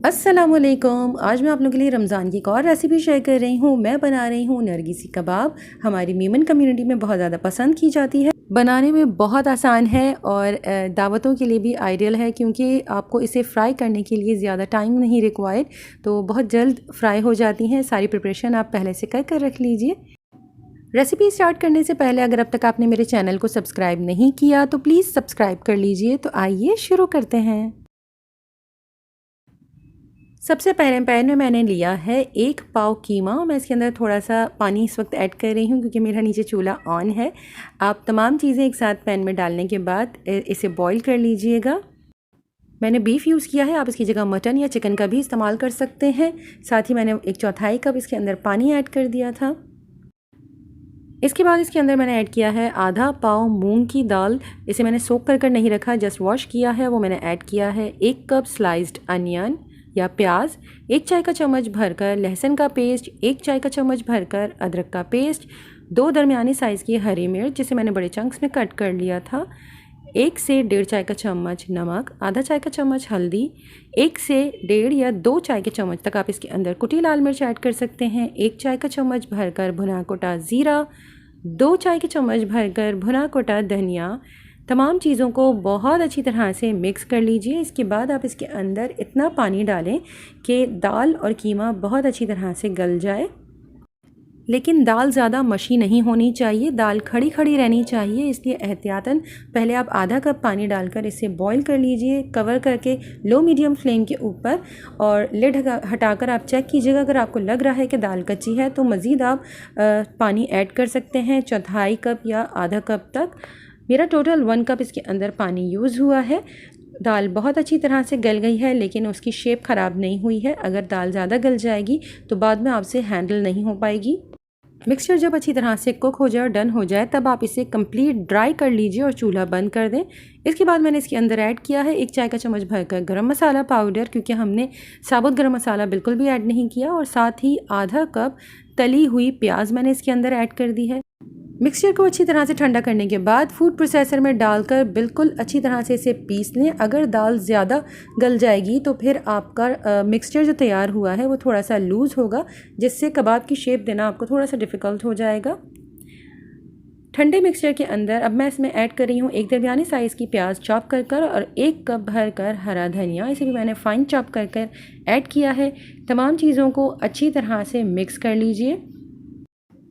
अस्सलामुअलैकुम। आज मैं आप लोगों के लिए रमज़ान की एक और रेसिपी शेयर कर रही हूँ। मैं बना रही हूँ नरगिसी कबाब। हमारी मीमन कम्युनिटी में बहुत ज़्यादा पसंद की जाती है। बनाने में बहुत आसान है और दावतों के लिए भी आइडियल है, क्योंकि आपको इसे फ्राई करने के लिए ज़्यादा टाइम नहीं रिक्वायर्ड, तो बहुत जल्द फ्राई हो जाती हैं। सारी प्रिपरेशन आप पहले से कर रख लीजिए। रेसिपी स्टार्ट करने से पहले अगर अब तक आपने मेरे चैनल को सब्सक्राइब नहीं किया तो प्लीज़ सब्सक्राइब कर लीजिए। तो आइए शुरू करते हैं। सबसे पहले पैन में मैंने लिया है 1 पाव कीमा। मैं इसके अंदर थोड़ा सा पानी इस वक्त ऐड कर रही हूँ क्योंकि मेरा नीचे चूल्हा ऑन है। आप तमाम चीज़ें एक साथ पैन में डालने के बाद इसे बॉईल कर लीजिएगा। मैंने बीफ यूज़ किया है, आप इसकी जगह मटन या चिकन का भी इस्तेमाल कर सकते हैं। साथ ही मैंने 1/4 कप इसके अंदर पानी ऐड कर दिया था। इसके बाद इसके अंदर मैंने ऐड किया है आधा पाव मूंग की दाल। इसे मैंने सोक कर नहीं रखा, जस्ट वॉश किया है, वो मैंने ऐड किया है। 1 कप स्लाइस्ड अनियन या प्याज, 1 चाय का चम्मच भरकर लहसुन का पेस्ट, 1 चाय का चम्मच भरकर अदरक का पेस्ट, 2 दरमियानी साइज़ की हरी मिर्च जिसे मैंने बड़े चंक्स में कट कर लिया था, 1 से 1.5 चाय का चम्मच नमक, आधा चाय का चम्मच हल्दी, 1 से 1.5 या 2 चाय के चम्मच तक आप इसके अंदर कुटी लाल मिर्च ऐड कर सकते हैं, 1 चाय का चम्मच भरकर भुना कोटा ज़ीरा, 2 चाय के चम्मच भरकर भुना कोटा धनिया। तमाम चीज़ों को बहुत अच्छी तरह से मिक्स कर लीजिए। इसके बाद आप इसके अंदर इतना पानी डालें कि दाल और कीमा बहुत अच्छी तरह से गल जाए, लेकिन दाल ज़्यादा मशी नहीं होनी चाहिए, दाल खड़ी खड़ी रहनी चाहिए। इसलिए एहतियातन पहले आप आधा कप पानी डालकर इसे बॉईल कर लीजिए, कवर करके लो मीडियम फ्लेम के ऊपर, और लिड हटाकर आप चेक कीजिएगा। अगर आपको लग रहा है कि दाल कच्ची है तो मज़ीद आप पानी ऐड कर सकते हैं, 1/4 कप या आधा कप तक। मेरा टोटल 1 कप इसके अंदर पानी यूज़ हुआ है। दाल बहुत अच्छी तरह से गल गई है, लेकिन उसकी शेप ख़राब नहीं हुई है। अगर दाल ज़्यादा गल जाएगी तो बाद में आपसे हैंडल नहीं हो पाएगी। मिक्सचर जब अच्छी तरह से कुक हो जाए और डन हो जाए तब आप इसे कंप्लीट ड्राई कर लीजिए और चूल्हा बंद कर दें। इसके बाद मैंने इसके अंदर ऐड किया है 1 चाय का चम्मच भरकर गरम मसाला पाउडर, क्योंकि हमने साबुत गरम मसाला बिल्कुल भी ऐड नहीं किया, और साथ ही आधा कप तली हुई प्याज मैंने इसके अंदर ऐड कर दी है। मिक्सचर को अच्छी तरह से ठंडा करने के बाद फूड प्रोसेसर में डालकर बिल्कुल अच्छी तरह से इसे पीस लें। अगर दाल ज़्यादा गल जाएगी तो फिर आपका मिक्सचर जो तैयार हुआ है वो थोड़ा सा लूज़ होगा, जिससे कबाब की शेप देना आपको थोड़ा सा डिफ़िकल्ट हो जाएगा। ठंडे मिक्सचर के अंदर अब मैं इसमें ऐड कर रही हूँ 1 दरमियानी साइज़ की प्याज चॉप कर और 1 कप भर कर हरा धनिया, इसे भी मैंने फ़ाइन चॉप कर ऐड किया है। तमाम चीज़ों को अच्छी तरह से मिक्स कर लीजिए।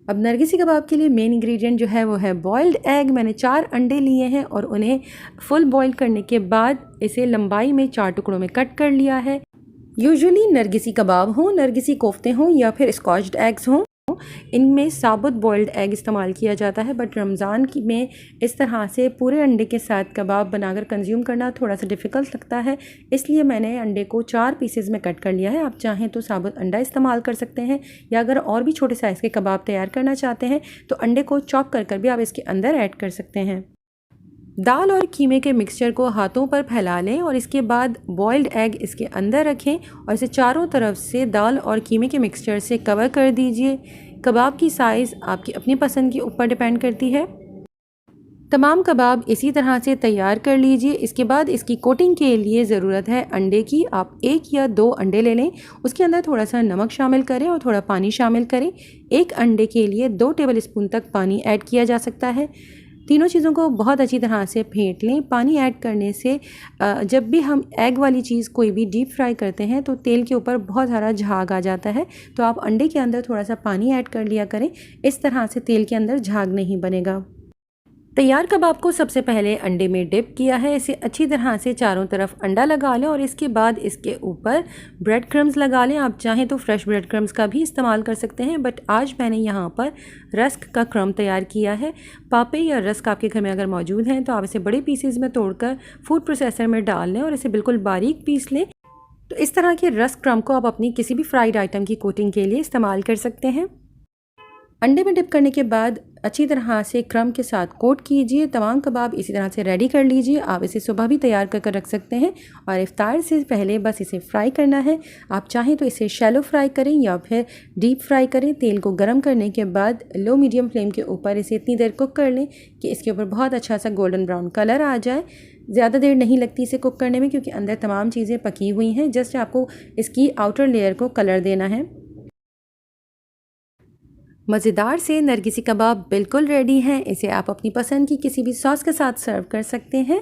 अब नरगिसी कबाब के लिए मेन इंग्रेडिएंट जो है वो है बॉइल्ड एग। मैंने 4 अंडे लिए हैं और उन्हें फुल बॉईल करने के बाद इसे लंबाई में 4 टुकड़ों में कट कर लिया है। यूजुअली नरगिसी कबाब हो, नरगिसी कोफ्ते हों या फिर स्कॉच्ड एग्स हों, इनमें साबुत बॉइल्ड एग इस्तेमाल किया जाता है, बट रमज़ान में इस तरह से पूरे अंडे के साथ कबाब बनाकर कंज्यूम करना थोड़ा सा डिफ़िकल्ट लगता है। इसलिए मैंने अंडे को 4 पीसेस में कट कर लिया है। आप चाहें तो साबुत अंडा इस्तेमाल कर सकते हैं, या अगर और भी छोटे साइज़ के कबाब तैयार करना चाहते हैं तो अंडे को चॉप कर भी आप इसके अंदर ऐड कर सकते हैं। दाल और कीमे के मिक्सचर को हाथों पर फैला लें और इसके बाद बॉइल्ड एग इसके अंदर रखें और इसे चारों तरफ से दाल और कीमे के मिक्सचर से कवर कर दीजिए। कबाब की साइज़ आपकी अपनी पसंद के ऊपर डिपेंड करती है। तमाम कबाब इसी तरह से तैयार कर लीजिए। इसके बाद इसकी कोटिंग के लिए ज़रूरत है अंडे की। आप 1 या 2 अंडे ले लें, उसके अंदर थोड़ा सा नमक शामिल करें और थोड़ा पानी शामिल करें। 1 अंडे के लिए 2 टेबल स्पून तक पानी ऐड किया जा सकता है। तीनों चीज़ों को बहुत अच्छी तरह से फेंट लें। पानी ऐड करने से जब भी हम एग वाली चीज़ कोई भी डीप फ्राई करते हैं तो तेल के ऊपर बहुत सारा झाग आ जाता है, तो आप अंडे के अंदर थोड़ा सा पानी ऐड कर लिया करें। इस तरह से तेल के अंदर झाग नहीं बनेगा। तैयार कबाब को सबसे पहले अंडे में डिप किया है। इसे अच्छी तरह से चारों तरफ अंडा लगा लें और इसके बाद इसके ऊपर ब्रेड क्रम्स लगा लें। आप चाहें तो फ्रेश ब्रेड क्रम्स का भी इस्तेमाल कर सकते हैं, बट आज मैंने यहाँ पर रस्क का क्रम तैयार किया है। पापे या रस्क आपके घर में अगर मौजूद हैं तो आप इसे बड़े पीसेज में तोड़कर फूड प्रोसेसर में डाल लें और इसे बिल्कुल बारीक पीस लें। तो इस तरह के रस्क क्रम को आप अपनी किसी भी फ्राइड आइटम की कोटिंग के लिए इस्तेमाल कर सकते हैं। अंडे में डिप करने के बाद अच्छी तरह से क्रम के साथ कोट कीजिए। तमाम कबाब इसी तरह से रेडी कर लीजिए। आप इसे सुबह भी तैयार कर रख सकते हैं और इफ्तार से पहले बस इसे फ्राई करना है। आप चाहें तो इसे शैलो फ्राई करें या फिर डीप फ्राई करें। तेल को गर्म करने के बाद लो मीडियम फ्लेम के ऊपर इसे इतनी देर कुक कर लें कि इसके ऊपर बहुत अच्छा सा गोल्डन ब्राउन कलर आ जाए। ज़्यादा देर नहीं लगती इसे कुक करने में क्योंकि अंदर तमाम चीज़ें पकी हुई हैं। जस्ट आपको इसकी आउटर लेयर को कलर देना है। मज़ेदार से नरगिसी कबाब बिल्कुल रेडी हैं। इसे आप अपनी पसंद की किसी भी सॉस के साथ सर्व कर सकते हैं।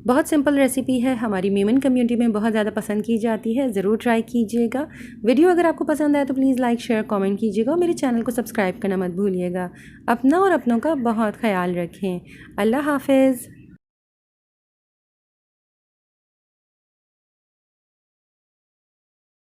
बहुत सिंपल रेसिपी है, हमारी मीमन कम्युनिटी में बहुत ज़्यादा पसंद की जाती है। ज़रूर ट्राई कीजिएगा। वीडियो अगर आपको पसंद आए तो प्लीज़ लाइक शेयर कमेंट कीजिएगा और मेरे चैनल को सब्सक्राइब करना मत भूलिएगा। अपना और अपनों का बहुत ख्याल रखें। अल्लाह हाफ़िज़।